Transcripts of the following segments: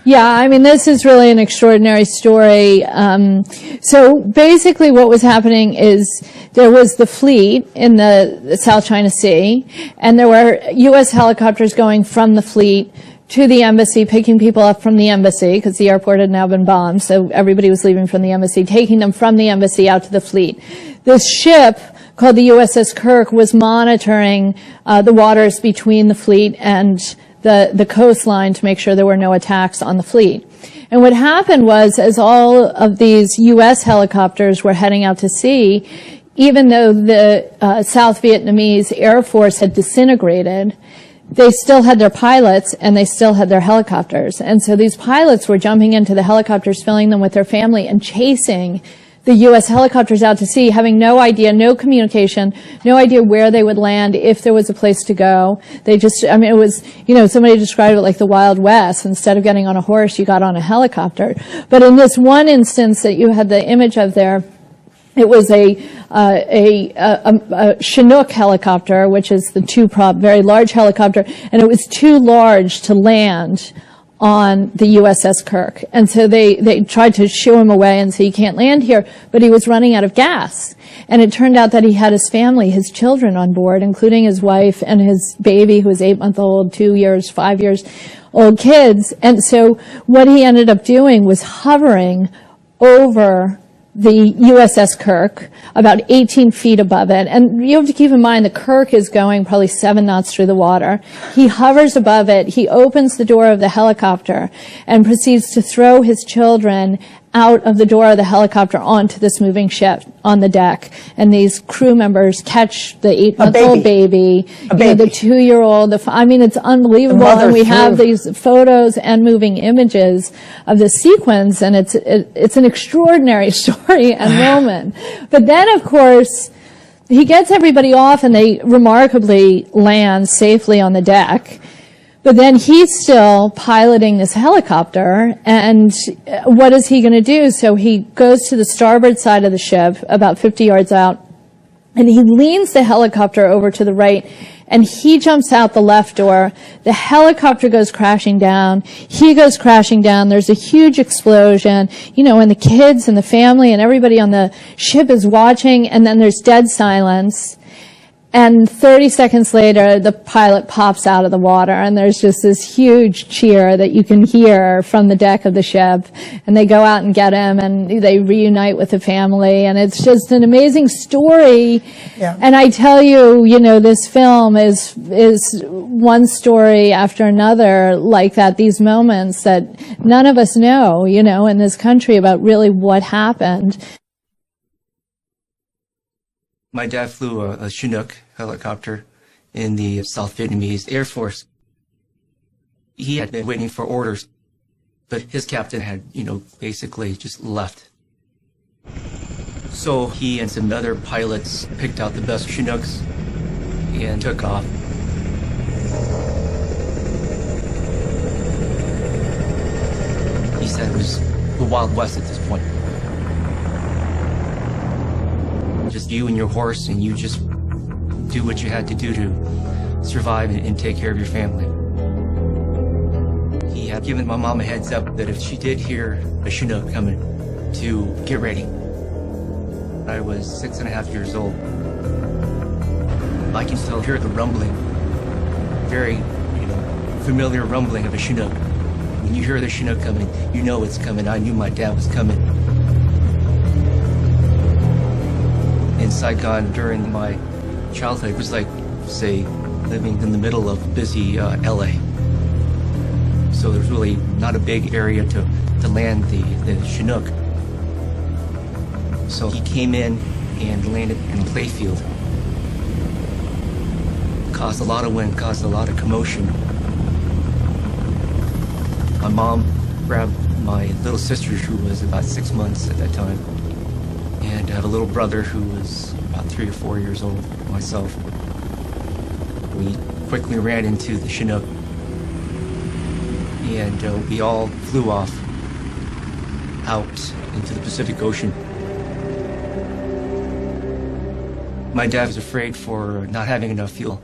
Yeah, I mean, this is really an extraordinary story. So basically what was happening is there was the fleet in the South China Sea, and there were U.S. helicopters going from the fleet to the embassy, picking people up from the embassy, because the airport had now been bombed, so everybody was leaving from the embassy, taking them from the embassy out to the fleet. This ship, called the USS QUİC, was monitoring the waters between the fleet and the coastline to make sure there were no attacks on the fleet. And what happened was, as all of these U.S. helicopters were heading out to sea, even though the South Vietnamese Air Force had disintegrated, they still had their pilots and they still had their helicopters. And so these pilots were jumping into the helicopters, filling them with their family, and chasing the U.S. helicopters out to sea, having no idea, no communication, no idea where they would land, if there was a place to go. They just, I mean, it was, you know, somebody described it like the Wild West. Instead of getting on a horse, you got on a helicopter. But in this one instance that you had the image of there, it was a Chinook helicopter, which is the two-prop, very large helicopter, and it was too large to land on the USS QUİC. And so they tried to shoo him away and say, you can't land here, but he was running out of gas. And it turned out that he had his family, his children on board, including his wife and his baby, who was 8-month-old, 2 years, 5 years old kids. And so what he ended up doing was hovering over the USS QUİC, about 18 feet above it. And you have to keep in mind the QUİC is going probably 7 knots through the water. He hovers above it. He opens the door of the helicopter and proceeds to throw his children out of the door of the helicopter onto this moving ship on the deck. And these crew members catch the 8-month-old baby, you know, the 2-year-old. I mean, it's unbelievable. And we have these photos and moving images of the sequence, and it's an extraordinary story and moment. But then, of course, he gets everybody off, and they remarkably land safely on the deck. But then he's still piloting this helicopter, and what is he going to do? So he goes to the starboard side of the ship, about 50 yards out, and he leans the helicopter over to the right, and he jumps out the left door. The helicopter goes crashing down. He goes crashing down. There's a huge explosion, you know, and the kids and the family and everybody on the ship is watching, and then there's dead silence. And 30 seconds later, the pilot pops out of the water, and there's just this huge cheer that you can hear from the deck of the ship. And they go out and get him, and they reunite with the family, and it's just an amazing story. Yeah. And I tell you, you know, this film is one story after another like that, these moments that none of us know, you know, in this country about really what happened. My dad flew a Chinook helicopter in the South Vietnamese Air Force. He had been waiting for orders, but his captain had, you know, basically just left. So he and some other pilots picked out the best Chinooks and took off. He said it was the Wild West at this point. Just you and your horse, and you just do what you had to do to survive and take care of your family. He had given my mom a heads up that if she did hear a Chinook coming, to get ready. I was 6.5 years old. I can still hear the rumbling, very, you know, familiar rumbling of a Chinook. When you hear the Chinook coming, you know it's coming. I knew my dad was coming. In Saigon during my childhood, it was like, say, living in the middle of busy LA. So there's really not a big area to land the Chinook. So he came in and landed in a playfield. Caused a lot of wind, caused a lot of commotion. My mom grabbed my little sister, who was about 6 months at that time, and I have a little brother who was about 3 or 4 years old, myself. We quickly ran into the Chinook, and we all flew off out into the Pacific Ocean. My dad was afraid for not having enough fuel,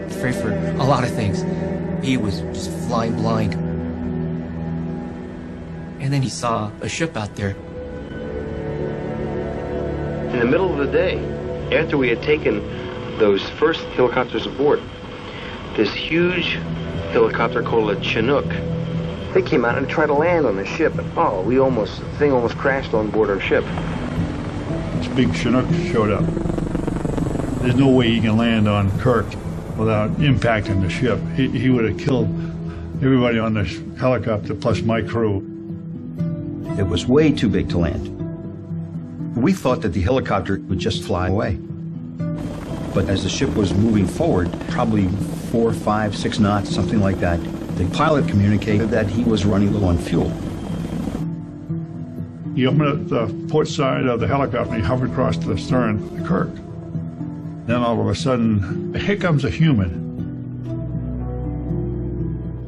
afraid for a lot of things. He was just flying blind. And then he saw a ship out there. In the middle of the day, after we had taken those first helicopters aboard, this huge helicopter called a Chinook, they came out and tried to land on the ship. And the thing almost crashed on board our ship. This big Chinook showed up. There's no way he can land on Kirk without impacting the ship. He would have killed everybody on this helicopter plus my crew. It was way too big to land. We thought that the helicopter would just fly away. But as the ship was moving forward, probably 4, 5, 6 knots, something like that, the pilot communicated that he was running low on fuel. He opened up the port side of the helicopter and he hovered across the stern of the Kirk. Then all of a sudden, here comes a human.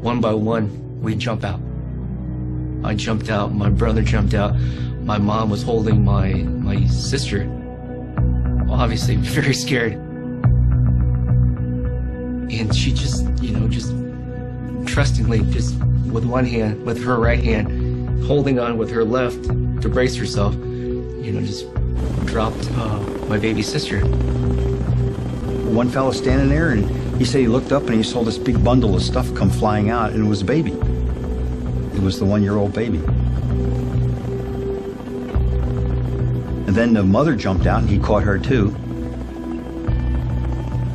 One by one, we jump out. I jumped out, my brother jumped out, my mom was holding my sister, obviously very scared. And she just, just trustingly, just with one hand, with her right hand, holding on with her left to brace herself, just dropped my baby sister. One fellow standing there, and he said he looked up and he saw this big bundle of stuff come flying out, and it was a baby. It was the 1-year-old baby. And then the mother jumped out and he caught her too.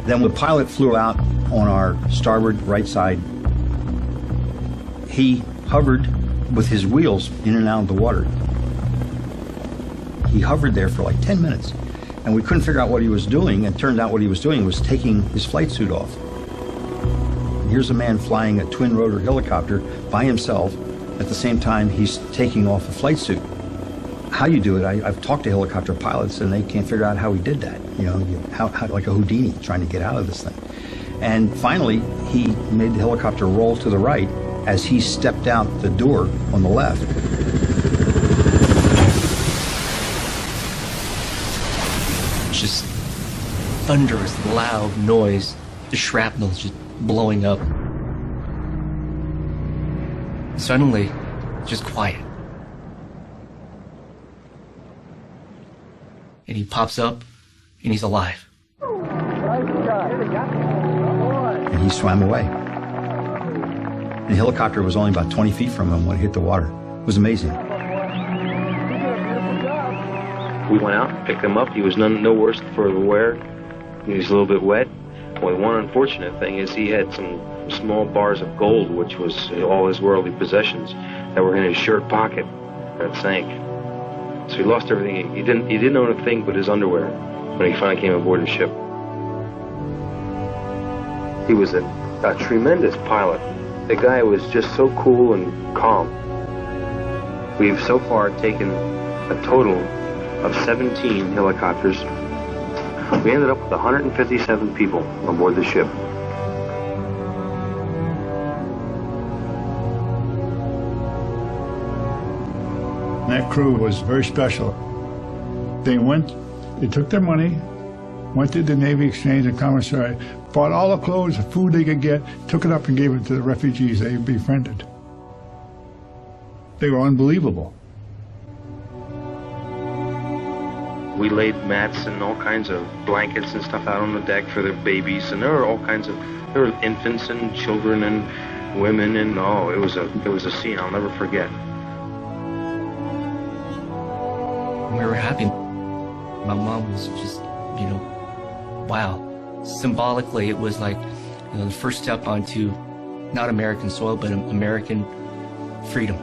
Then the pilot flew out on our starboard right side. He hovered with his wheels in and out of the water. He hovered there for like 10 minutes. And we couldn't figure out what he was doing, and it turned out what he was doing was taking his flight suit off. Here's a man flying a twin-rotor helicopter by himself. At the same time, he's taking off a flight suit. How you do it, I've talked to helicopter pilots, and they can't figure out how he did that. How like a Houdini trying to get out of this thing. And finally, he made the helicopter roll to the right as he stepped out the door on the left. Just thunderous, loud noise. The shrapnel's just blowing up. Suddenly, just quiet. And he pops up, and he's alive. And he swam away. And the helicopter was only about 20 feet from him when it hit the water. It was amazing. We went out, picked him up. He was no worse for the wear. He was a little bit wet. Well, one unfortunate thing is he had some small bars of gold, which was all his worldly possessions, that were in his shirt pocket. That sank. So he lost everything. He didn't own a thing but his underwear when he finally came aboard the ship. He was a tremendous pilot. The guy was just so cool and calm. We've so far taken a total of 17 helicopters. We ended up with 157 people aboard the ship. That crew was very special. They took their money, went to the Navy Exchange and Commissary, bought all the clothes and food they could get, took it up and gave it to the refugees they befriended. They were unbelievable. We laid mats and all kinds of blankets and stuff out on the deck for their babies, and there were infants and children and women, and it was a scene I'll never forget. We were happy. My mom was just, wow. Symbolically, it was like, the first step onto not American soil, but American freedom.